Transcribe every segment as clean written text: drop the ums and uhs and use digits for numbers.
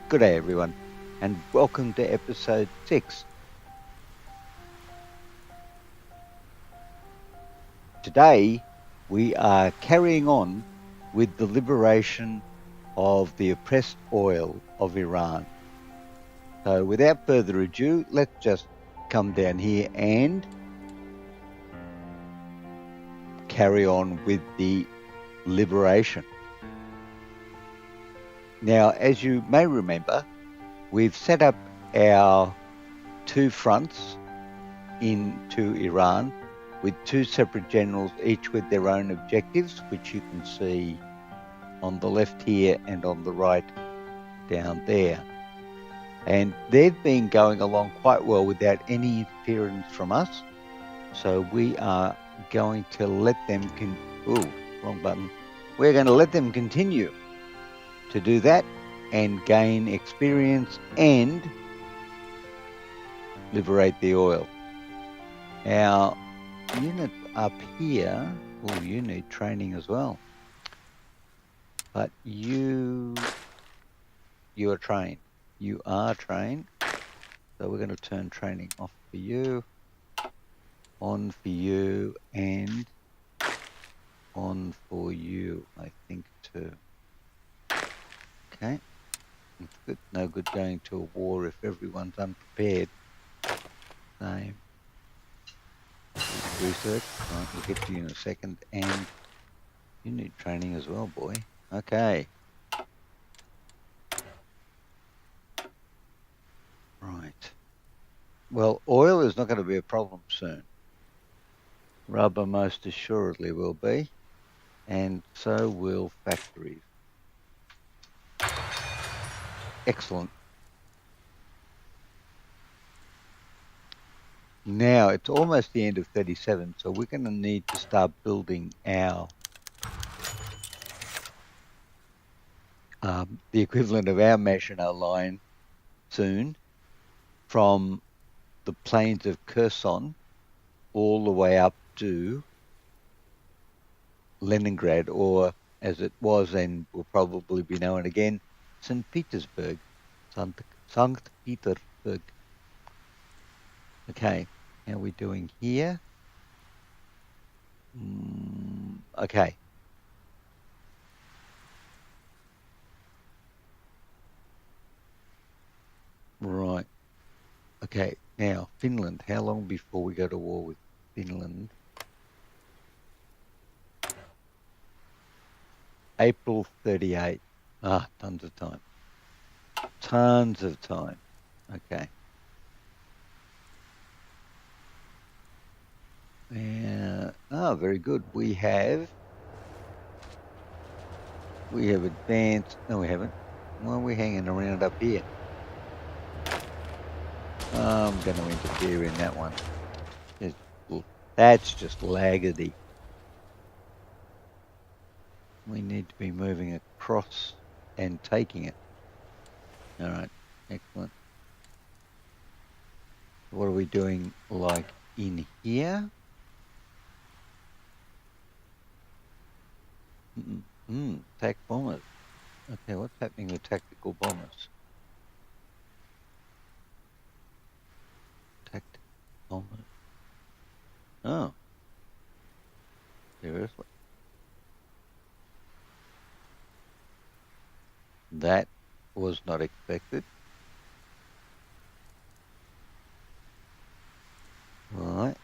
Good day, everyone, and welcome to episode 6. Today, we are carrying on with the liberation of the oppressed oil of Iran. So, without further ado, let's just come down here and carry on with the liberation. Now, as you may remember, we've set up our two fronts into Iran with two separate generals, each with their own objectives, which you can see on the left here and on the right down there. And they've been going along quite well without any interference from us. So we are going to let them wrong button. We're going to let them continue to do that and gain experience and liberate the oil. Our unit up here, you need training as well. But you are trained. You are trained. So we're going to turn training off for you, on for you, and on for you, I think, too. Okay, that's good. No good going to a war if everyone's unprepared. Same. Research. Right, we'll get to you in a second. And you need training as well, boy. Okay. Right. Well, oil is not going to be a problem soon. Rubber most assuredly will be. And so will factories. Excellent. Now, it's almost the end of 37, so we're going to need to start building our the equivalent of our Maginot Line soon from the plains of Kherson all the way up to Leningrad, or as it was and will probably be known again, St. Petersburg. St. Petersburg. Okay, how are we doing here? Okay. Right. Okay, now Finland. How long before we go to war with Finland? April 38. Tons of time. Tons of time. Okay. Very good. We have advanced. No, we haven't. Why are we hanging around up here? I'm going to interfere in that one. That's just laggedy. We need to be moving across and taking it. All right, excellent. What are we doing, like, in here? Attack bombers. Okay, what's happening with tactical bombers? Tactical bombers. Oh. Seriously? That was not expected. Right.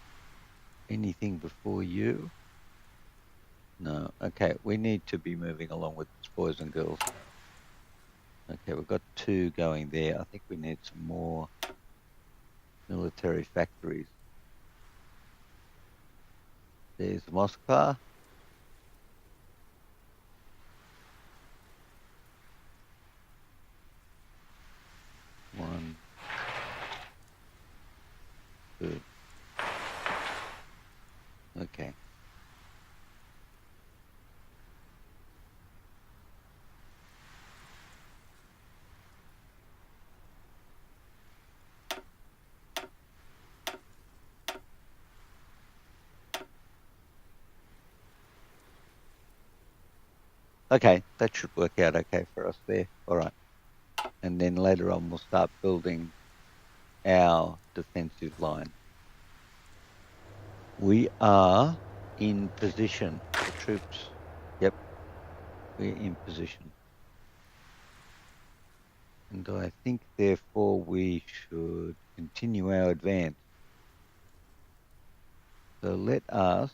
Anything before you? No. Okay, we need to be moving along with this, boys and girls. Okay, we've got two going there. I think we need some more military factories. There's Moscow. One, two. Okay. Okay, that should work out okay for us there. All right. and then later on we'll start building our defensive line. We are in position. The troops, yep, we're in position. And I think, therefore, we should continue our advance. So let us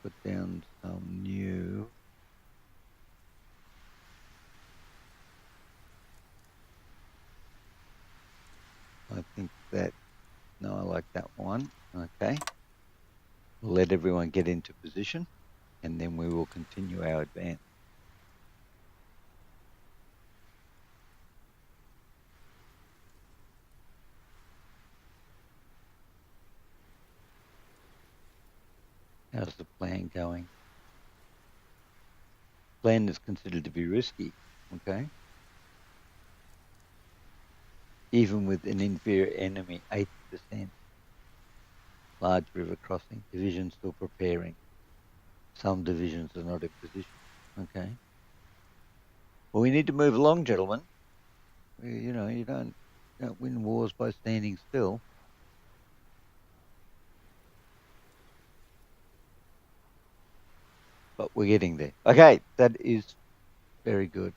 put down some new. I think that, no, I like that one. Okay. We'll let everyone get into position, and then we will continue our advance. How's the plan going? Plan is considered to be risky, okay? Even with an inferior enemy, 80%. Large river crossing, division still preparing. Some divisions are not in position, okay? Well, we need to move along, gentlemen. You know, you don't win wars by standing still. But we're getting there. Okay, that is very good.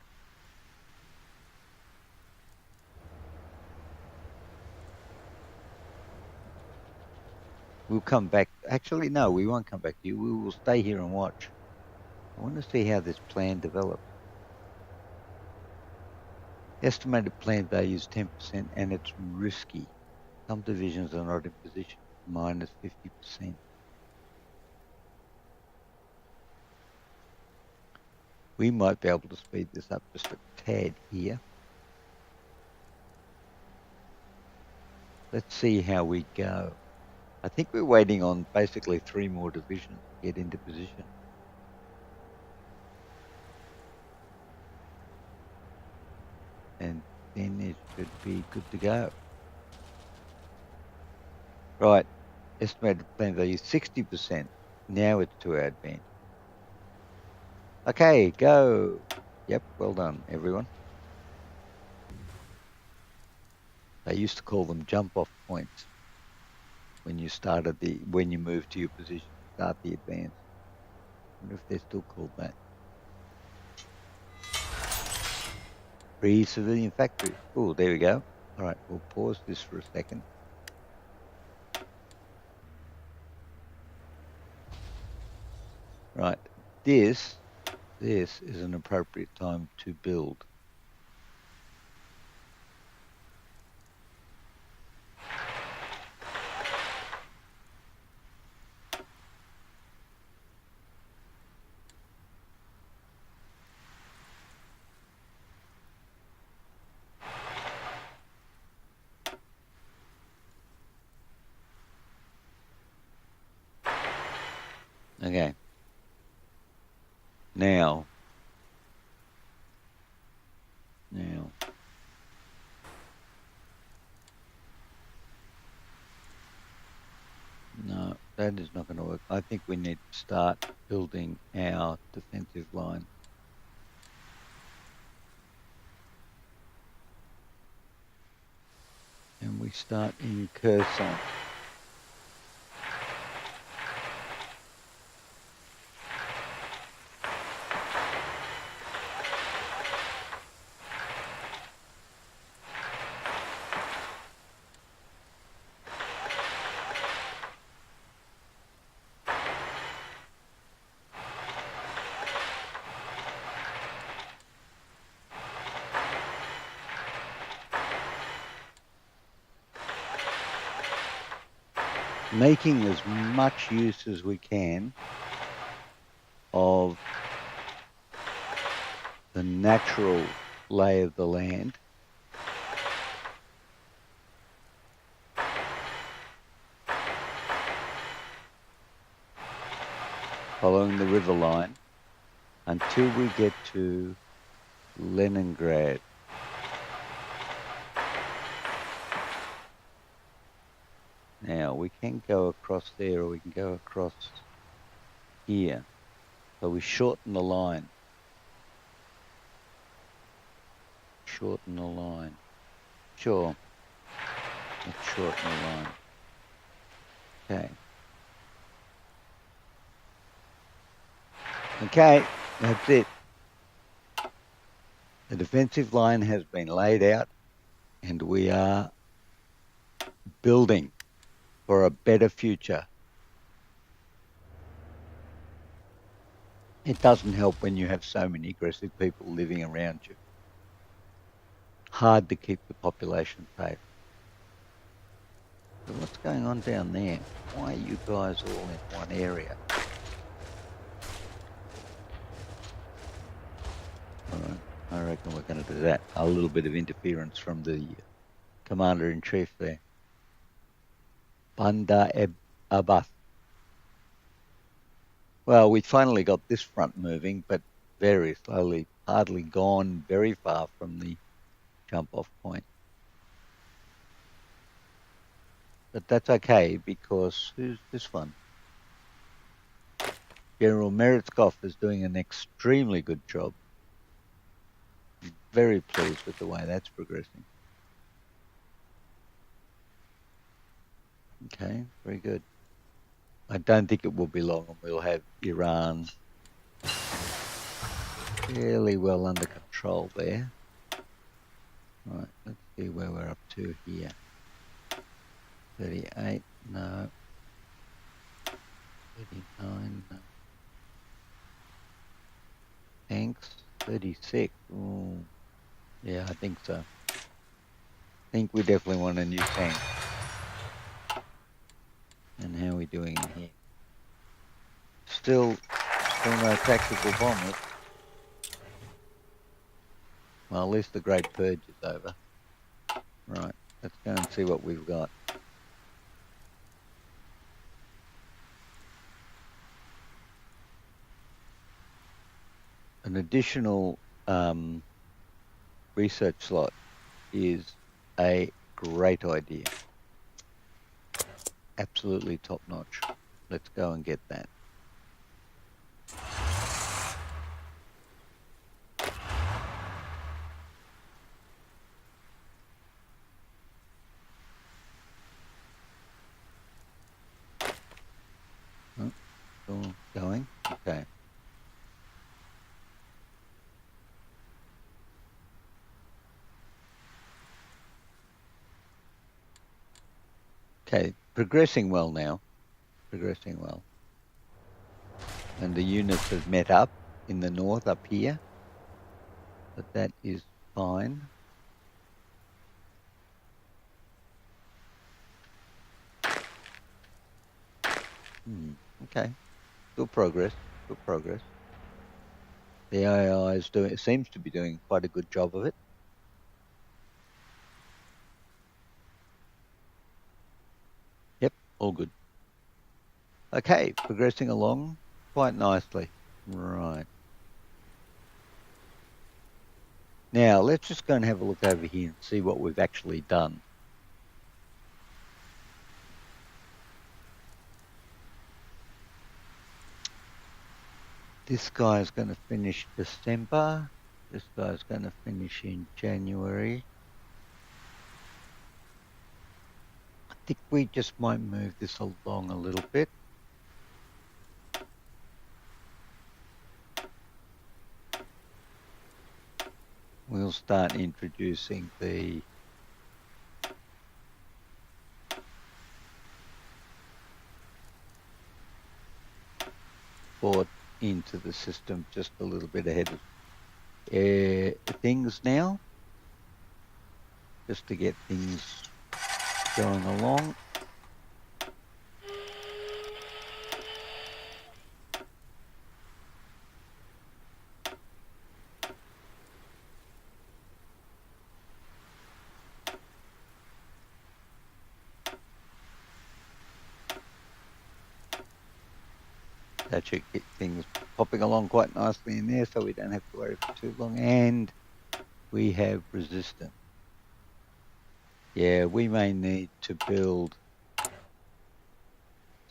We'll come back. Actually, no, we won't come back to you. We will stay here and watch. I want to see how this plan develops. Estimated plan value is 10% and it's risky. Some divisions are not in position, minus 50%. We might be able to speed this up just a tad here. Let's see how we go. I think we're waiting on basically 3 more divisions to get into position. And then it should be good to go. Right, estimated plan value 60%. Now it's to our advantage. Okay, go. Yep, well done, everyone. They used to call them jump-off points when you moved to your position, start the advance. I wonder if they're still called that. Free civilian factory. Oh, there we go. All right, we'll pause this for a second. Right, this is an appropriate time to build. Okay. Now. No, that is not going to work. I think we need to start building our defensive line. And we start in Kherson. Making as much use as we can of the natural lay of the land. Following the river line until we get to Leningrad. Now we can go across there or we can go across here. So we shorten the line. shorten the line. Sure. Let's shorten the line. Okay. Okay, that's it. The defensive line has been laid out and we are building for a better future. It doesn't help when you have so many aggressive people living around you. Hard to keep the population safe. So what's going on down there? Why are you guys all in one area? All right, I reckon we're going to do that. A little bit of interference from the Commander-in-Chief there. Bandar Abbas. Well, we finally got this front moving, but very slowly, hardly gone very far from the jump-off point. But that's okay, because who's this one? General Meretskov is doing an extremely good job. Very pleased with the way that's progressing. Okay, very good. I don't think it will be long and we'll have Iran fairly well under control there. Right, let's see where we're up to here. 38, no. 39, no. Tanks, 36. Ooh. Yeah, I think so. I think we definitely want a new tank. And how are we doing in here? Still no tactical bombers. Well, at least the Great Purge is over. Right, let's go and see what we've got. An additional research slot is a great idea. Absolutely top notch. Let's go and get that. Oh, still going? Okay. Okay, progressing well now. Progressing well. And the units have met up in the north up here. But that is fine. Okay. Good progress. Good progress. The AI is seems to be doing quite a good job of it. Yep, all good. Okay, progressing along quite nicely. Right. Now, let's just go and have a look over here and see what we've actually done. This guy's going to finish December. This guy's going to finish in January. I think we just might move this along a little bit. We'll start introducing the board into the system just a little bit ahead of things now, just to get things going along. That should get things popping along quite nicely in there, so we don't have to worry for too long. And we have resistance. Yeah, we may need to build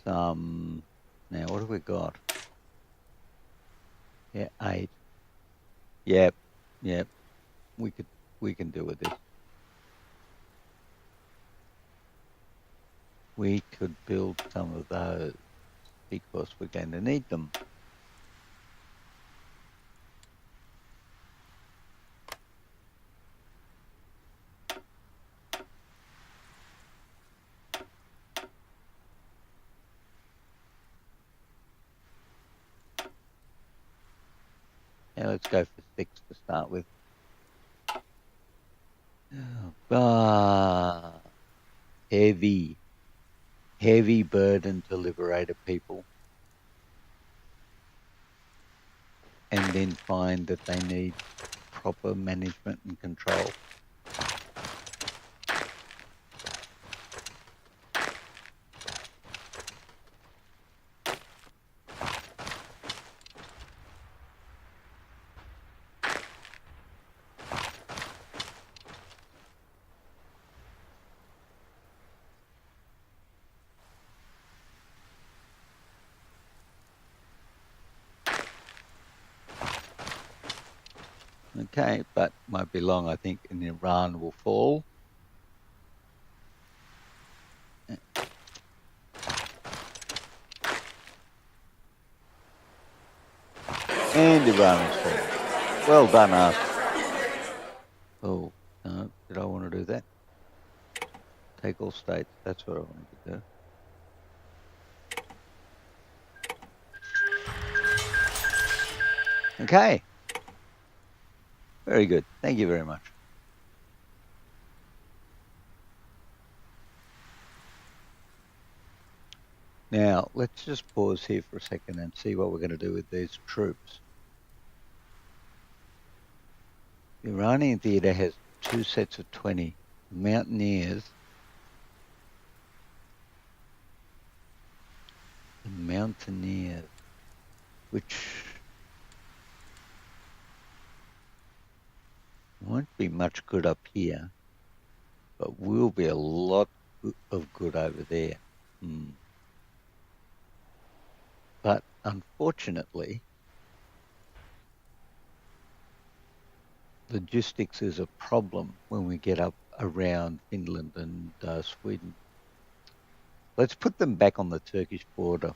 some. Now, what have we got? Yeah, 8. Yep. We could we can deal with this. We could build some of those because we're going to need them. Now let's go for 6 to start with. Heavy burden to liberate a people, and then find that they need proper management and control. Okay, but might be long, I think, and Iran will fall. And Iran is falling. Well done, us. Oh, no, did I want to do that? Take all states, that's what I wanted to do. Okay. Very good. Thank you very much. Now, let's just pause here for a second and see what we're going to do with these troops. The Iranian theatre has 2 sets of 20. The Mountaineers, which won't be much good up here, but will be a lot of good over there. But unfortunately, logistics is a problem when we get up around Finland and Sweden. Let's put them back on the Turkish border.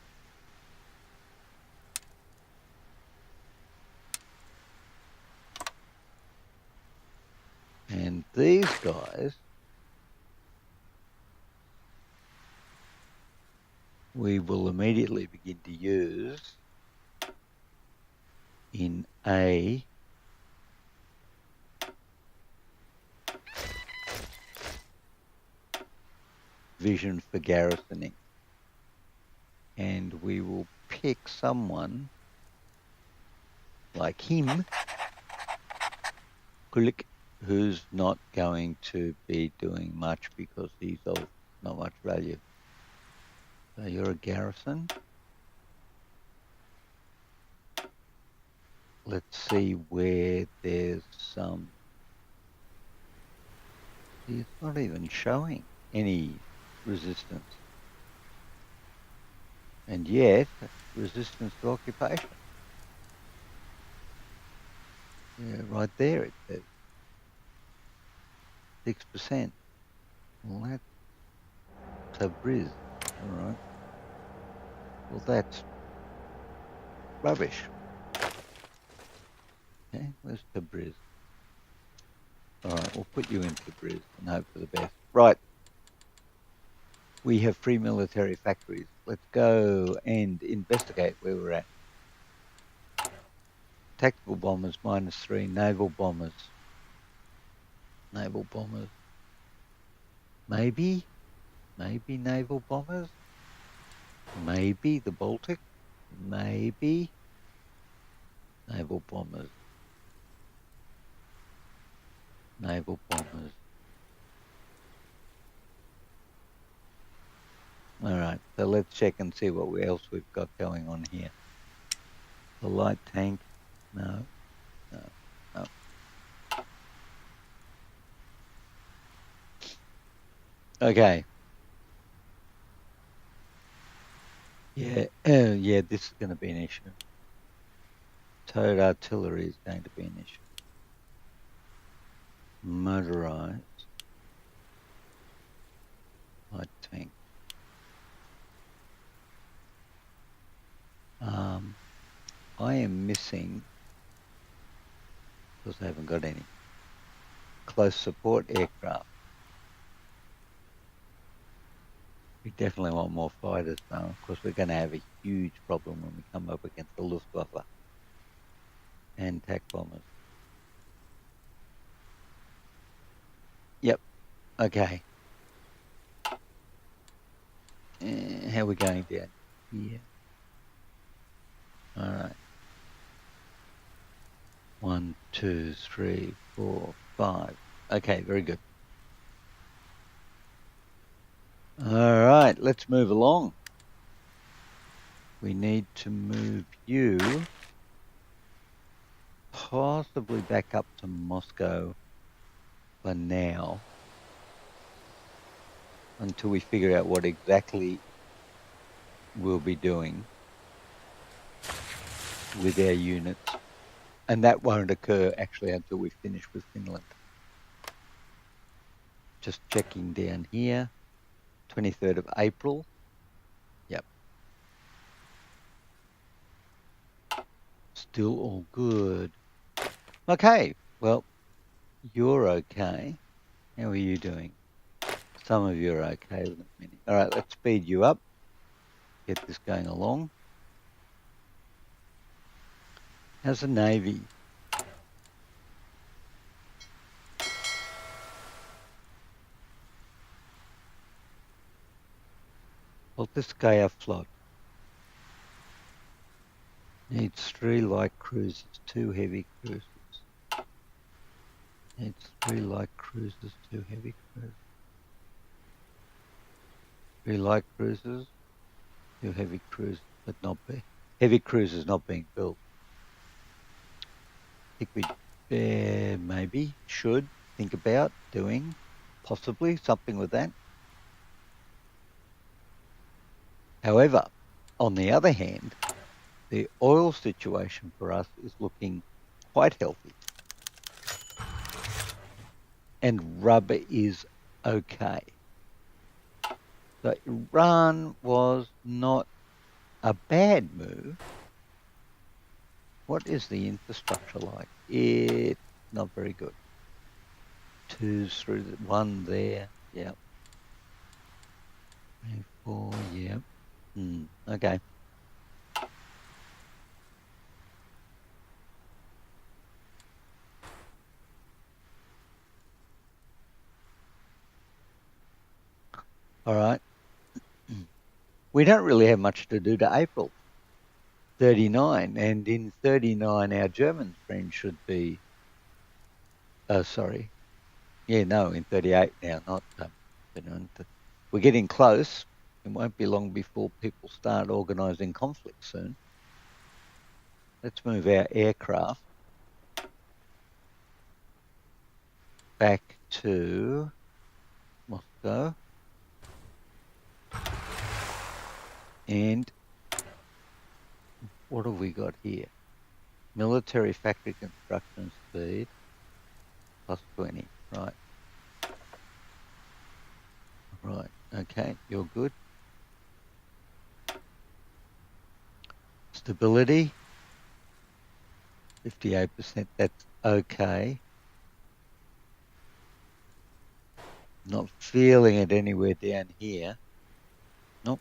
And these guys, we will immediately begin to use in a vision for garrisoning. And we will pick someone like him, Kulik, who's not going to be doing much because he's of not much value. So you're a garrison. Let's see where there's some. It's not even showing any resistance. And yet, resistance to occupation. Yeah, right there it says 6%. Well, that's Tabriz, all right. Well, that's rubbish. Okay, where's Tabriz? All right, we'll put you in Tabriz and hope for the best. Right. We have free military factories. Let's go and investigate where we're at. Tactical bombers, -3. Naval bombers. Naval bombers. Maybe naval bombers. Maybe the Baltic. Maybe naval bombers. Naval bombers. All right, so let's check and see what else we've got going on here. The light tank. No. Okay. Yeah, yeah, this is going to be an issue. Towed artillery is going to be an issue. motorized light tank. I am missing, because I haven't got any, close support aircraft. We definitely want more fighters now. Of course, we're going to have a huge problem when we come up against the Luftwaffe and TAC bombers. Yep. Okay. How are we going down here? All right. 1, 2, 3, 4, 5. Okay, very good. All right, let's move along. We need to move you possibly back up to Moscow for now until we figure out what exactly we'll be doing with our units. And that won't occur actually until we finish with Finland. Just checking down here, 23rd of April. Yep. Still all good. Okay, well, you're okay. How are you doing? Some of you are okay with it, many. All right, let's speed you up. Get this going along. How's the Navy? Poltiskaya Flot. Needs 3 light cruisers, 2 heavy cruisers. Needs 3 light cruisers, 2 heavy cruisers. 3 light cruisers, 2 heavy cruisers, but not heavy cruisers not being built. I think we maybe should think about doing possibly something with that. However, on the other hand, the oil situation for us is looking quite healthy. And rubber is okay. So Iran was not a bad move. What is the infrastructure like? It's not very good. 2 through 1 there. Yep. 4, yep. Okay. All right. We don't really have much to do to April 39. And in 39, our German friends should be, sorry. Yeah, no, in 38 now, not 39. We're getting close. It won't be long before people start organising conflicts soon. Let's move our aircraft back to Moscow. And what have we got here? Military factory construction speed plus 20. Right. Right. Okay. You're good. Stability 58%. That's okay. Not feeling it anywhere down here. Nope.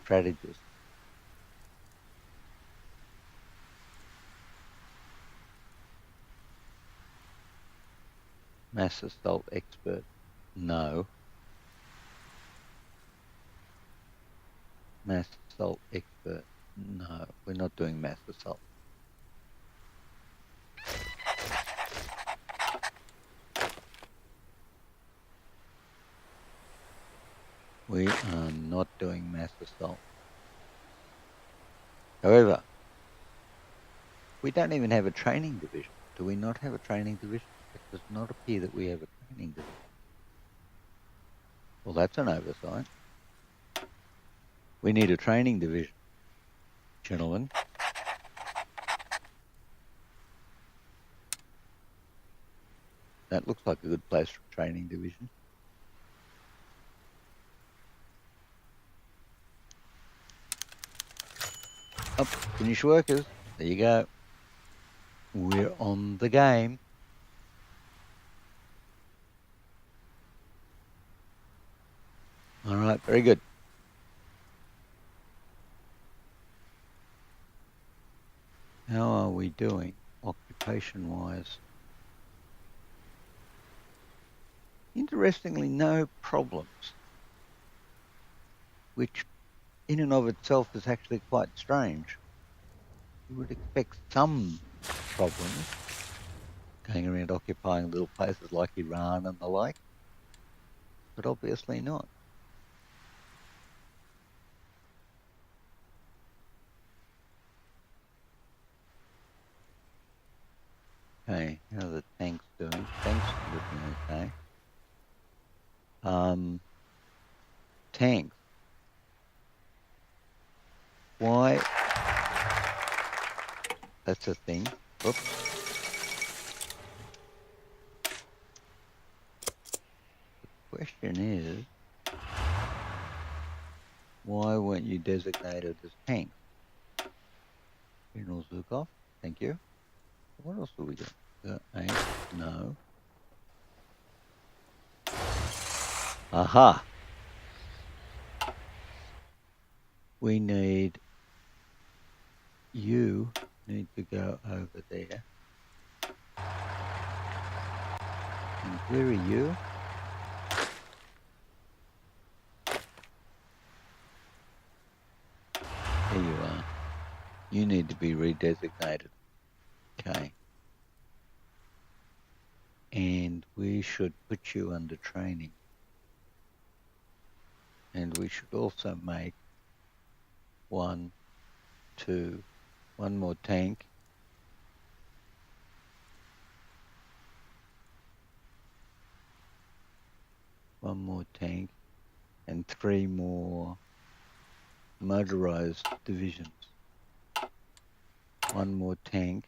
Strategist. Mass assault expert. No. Mass assault expert. No, we're not doing mass assault. We are not doing mass assault. However, we don't even have a training division. Do we not have a training division? It does not appear that we have a training division. Well, that's an oversight. We need a training division. gentlemen. That looks like a good place for a training division. Up, finish workers. There you go. We're on the game. All right, very good. How are we doing occupation-wise? Interestingly, no problems, which in and of itself is actually quite strange. You would expect some problems going around occupying little places like Iran and the like, but obviously not. Okay, how are the tanks doing? Tanks are looking okay. Tanks. Why? That's a thing. Oops. The question is, why weren't you designated as tanks? General Zukov, thank you. What else do we got? No. Aha. We need, you need to go over there. And where are you? There you are. You need to be redesignated. Okay. And we should put you under training. And we should also make one more tank. One more tank and 3 more motorized divisions. One more tank.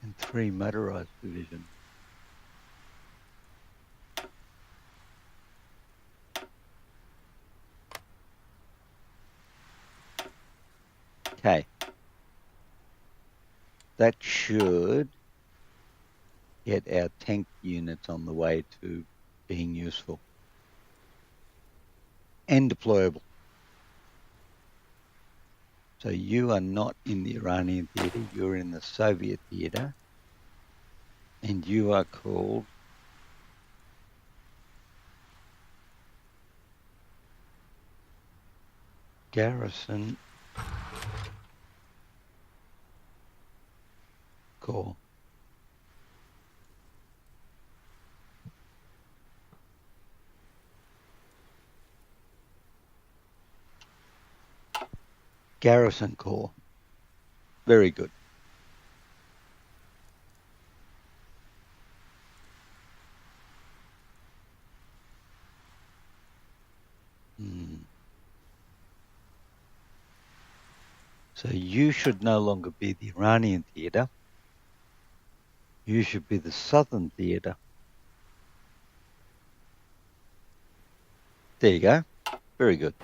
And 3 motorized divisions. Okay. That should get our tank units on the way to being useful and deployable. So you are not in the Iranian theater, you're in the Soviet theater, and you are called Garrison Corps. Garrison Corps. Very good. So you should no longer be the Iranian theater. You should be the Southern theater. There you go. Very good.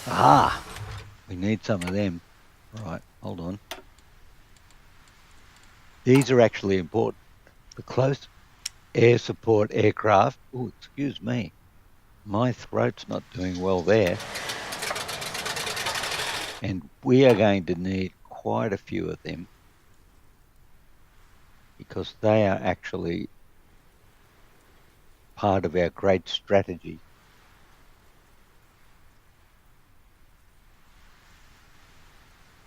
Ah, we need some of them. All right, hold on. These are actually important. The close air support aircraft. Oh, excuse me. My throat's not doing well there. And we are going to need quite a few of them because they are actually part of our great strategy.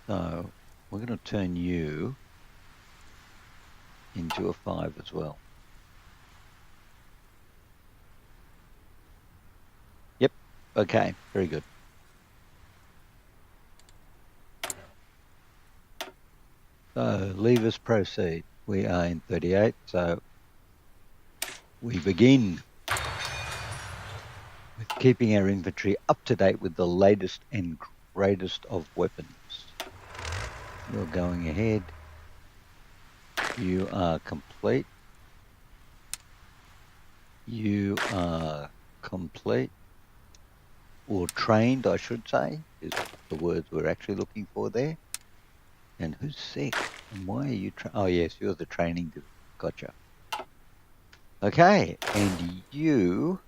So we're going to turn you into a 5 as well. Yep. Okay. Very good. So levers proceed. We are in 38, so we begin with keeping our inventory up to date with the latest and greatest of weapons. You're going ahead. You are complete. You are complete, or trained, I should say, is the words we're actually looking for there. And who's sick? And why are you? Oh, yes, you're the training division. Gotcha. Okay, and you,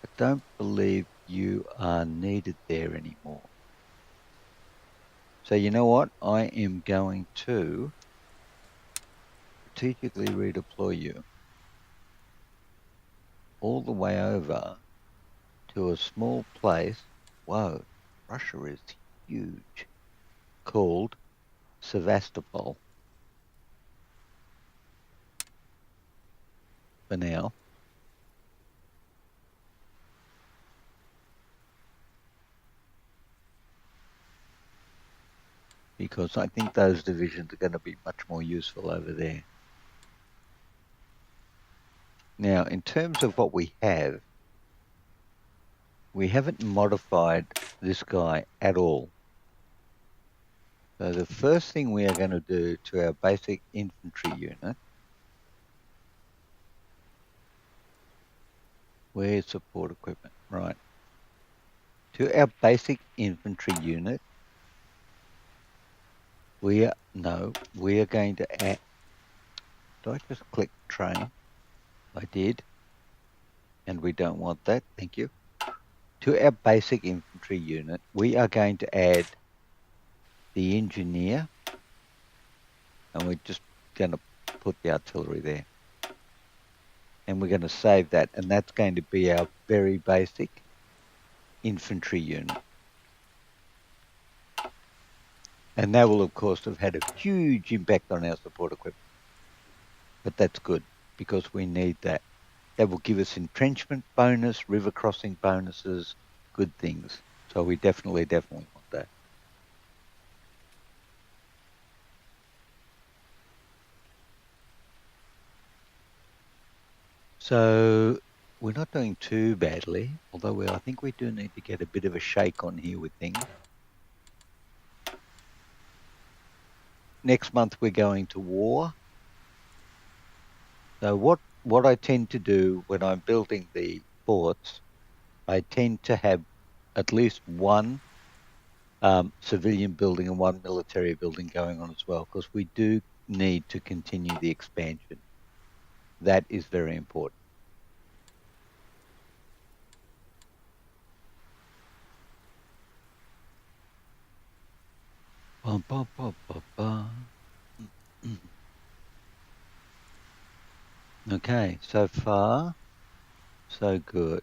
I don't believe you are needed there anymore. So you know what? I am going to strategically redeploy you all the way over to a small place. Whoa, Russia is huge. Called Sevastopol for now. Because I think those divisions are going to be much more useful over there. Now, in terms of what we haven't modified this guy at all. So the first thing we are going to do to our basic infantry unit, where's support equipment? Right. To our basic infantry unit, we are going to add, did I just click train? I did. And we don't want that, thank you. To our basic infantry unit, we are going to add the engineer, and we're just going to put the artillery there. And we're going to save that, and that's going to be our very basic infantry unit. And that will, of course, have had a huge impact on our support equipment. But that's good, because we need that. That will give us entrenchment bonus, river crossing bonuses, good things. So we definitely want that. So we're not doing too badly, although I think we do need to get a bit of a shake on here with things. Next month we're going to war. So what I tend to do when I'm building the forts, I tend to have at least one civilian building and one military building going on as well, because we do need to continue the expansion. That is very important. Okay, so far, so good.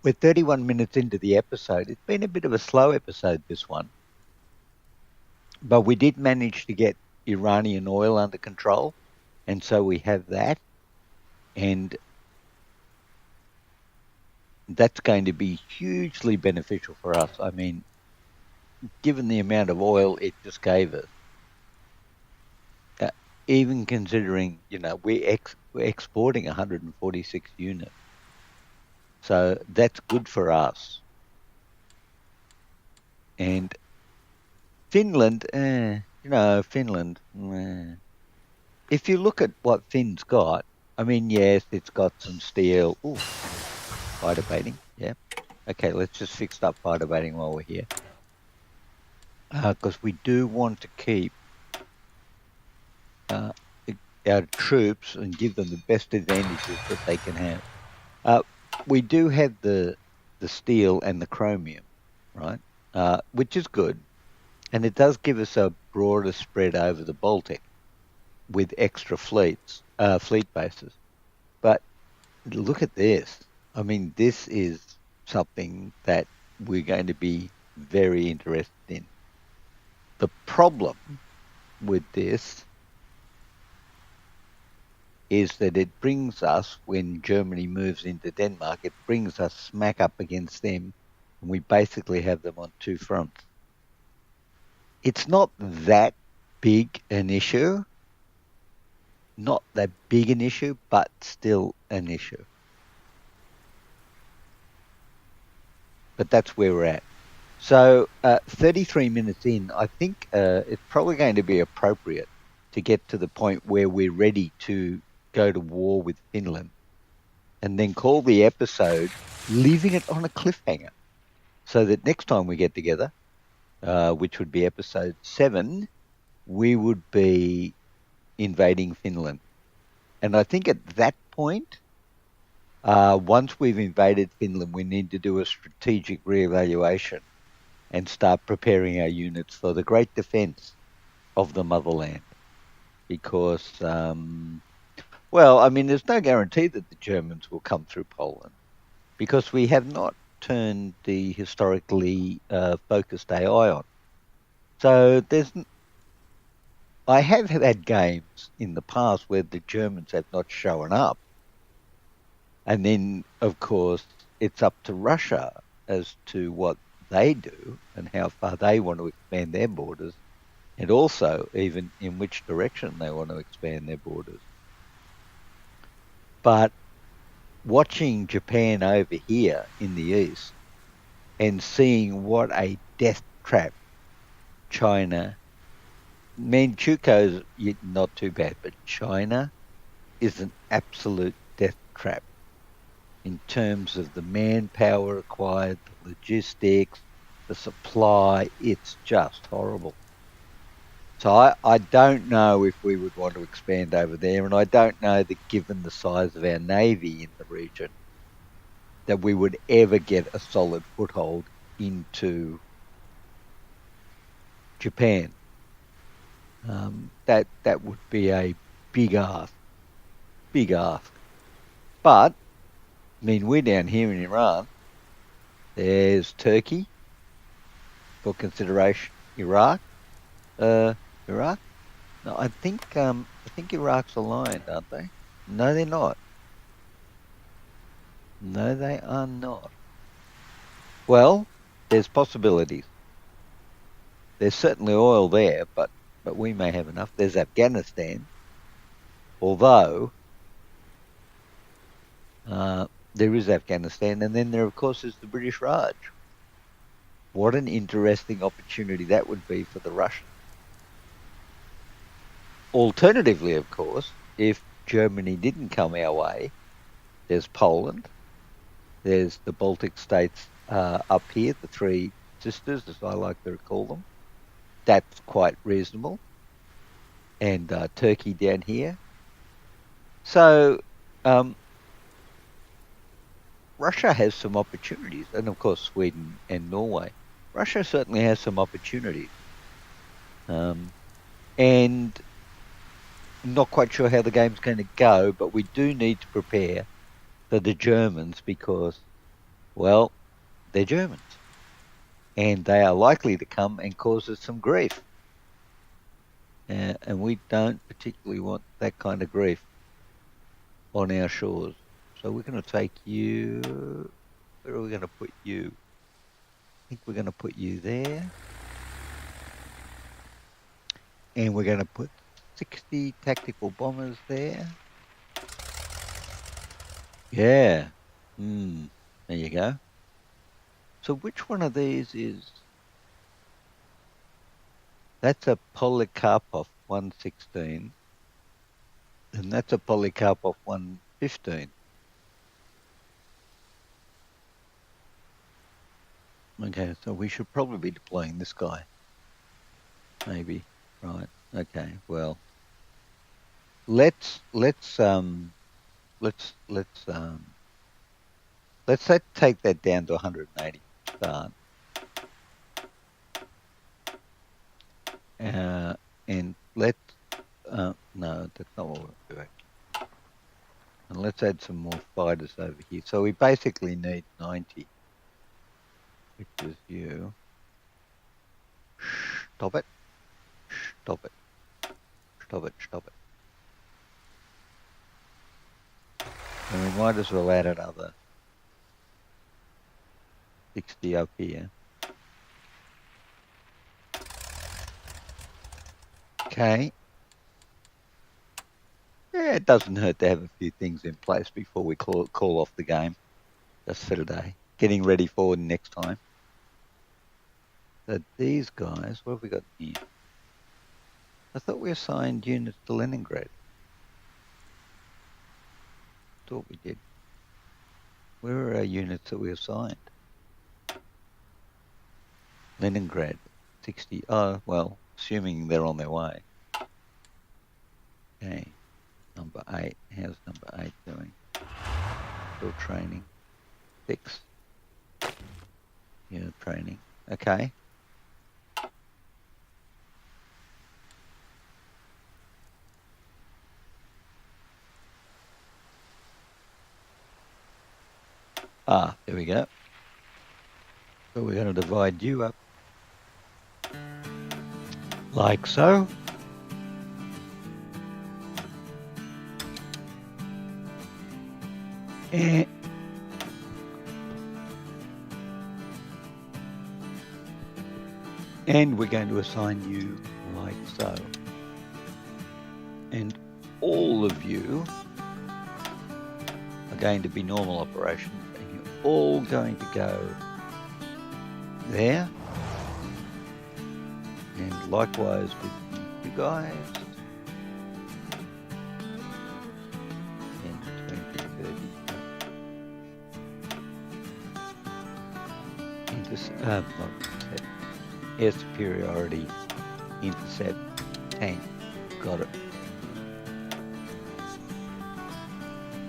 We're 31 minutes into the episode. It's been a bit of a slow episode, this one. But we did manage to get Iranian oil under control. And so we have that. And that's going to be hugely beneficial for us. I mean, given the amount of oil it just gave us, even considering, we're exporting 146 units. So that's good for us. And Finland, Finland, if you look at what Finn's got, I mean, yes, it's got some steel. Ooh, fighter baiting, yeah. Okay, let's just fix up fighter baiting while we're here. Because we do want to keep our troops and give them the best advantages that they can have. We do have the steel and the chromium, right? Which is good. And it does give us a broader spread over the Baltic with extra fleet bases. But look at this. I mean, this is something that we're going to be very interested in. The problem with this is that it brings us, when Germany moves into Denmark, it brings us smack up against them, and we basically have them on two fronts. It's not that big an issue, but still an issue. But that's where we're at. So 33 minutes in, I think it's probably going to be appropriate to get to the point where we're ready to go to war with Finland, and then call the episode leaving it on a cliffhanger, so that next time we get together, which would be episode 7, we would be invading Finland. And I think at that point, once we've invaded Finland, we need to do a strategic reevaluation and start preparing our units for the great defense of the motherland. Because, well, I mean, there's no guarantee that the Germans will come through Poland, because we have not turned the historically focused AI on. So I have had games in the past where the Germans have not shown up. And then, of course, it's up to Russia as to what they do and how far they want to expand their borders, and also even in which direction they want to expand their borders. But watching Japan over here in the east and seeing what a death trap China, Manchukuo's not too bad, but China is an absolute death trap in terms of the manpower required, the logistics, the supply. It's just horrible. So I don't know if we would want to expand over there, and I don't know that, given the size of our navy in the region, that we would ever get a solid foothold into Japan. That would be a big ask. But I mean, we're down here in Iran. There's Turkey for consideration. Iraq. Iraq. No, I think Iraq's aligned, aren't they? No, they're not. No, they are not. Well, there's possibilities. There's certainly oil there, but we may have enough. There's Afghanistan, although there is Afghanistan, and then there, of course, is the British Raj. What an interesting opportunity that would be for the Russians. Alternatively, of course, if Germany didn't come our way, there's Poland, there's the Baltic states up here, the three sisters, as I like to call them. That's quite reasonable. And Turkey down here. So Russia has some opportunities, and of course Sweden and Norway. Russia certainly has some opportunities. And I'm not quite sure how the game's going to go, but we do need to prepare for the Germans because, well, they're Germans. And they are likely to come and cause us some grief. And we don't particularly want that kind of grief on our shores. So we're going to take you. Where are we going to put you? I think we're going to put you there. And we're going to put 60 tactical bombers there. Yeah. There you go. So which one of these is... That's a Polikarpov 116. And that's a Polikarpov 115. Okay, so we should probably be deploying this guy. Maybe. Right. Okay. Well, let's take that down to 180 start. And let's no, that's not what we're doing. And let's add some more fighters over here. So we basically need 90, which is you. Stop it. Stop it. Stop it. Stop it. And we might as well add another 60 up here. Okay. Yeah, it doesn't hurt to have a few things in place before we call off the game. Just for today. Getting ready for next time. So these guys, what have we got here? I thought we assigned units to Leningrad. Thought we did. Where are our units that we assigned? Leningrad, 60. Oh, well, assuming they're on their way. Okay. Number 8. How's number 8 doing? Still training. 6. Unit training. Okay. Ah, there we go. So we're going to divide you up like so. And we're going to assign you like so. And all of you are going to be normal operations, and you're all going to go there. And likewise with you guys. And 20, 30. Air superiority, intercept, tank. Got it.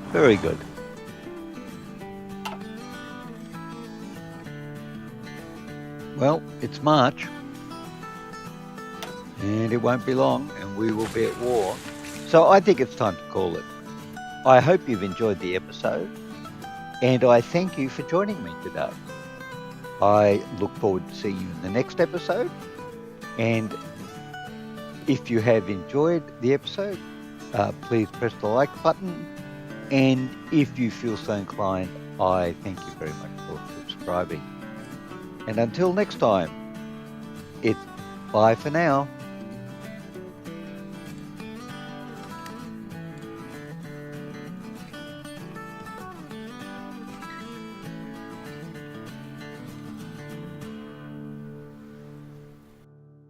Very good. Well, it's March, and it won't be long, and we will be at war. So I think it's time to call it. I hope you've enjoyed the episode, and I thank you for joining me today. I look forward to seeing you in the next episode, and if you have enjoyed the episode, please press the like button, and if you feel so inclined, I thank you very much for subscribing. And until next time, it's bye for now.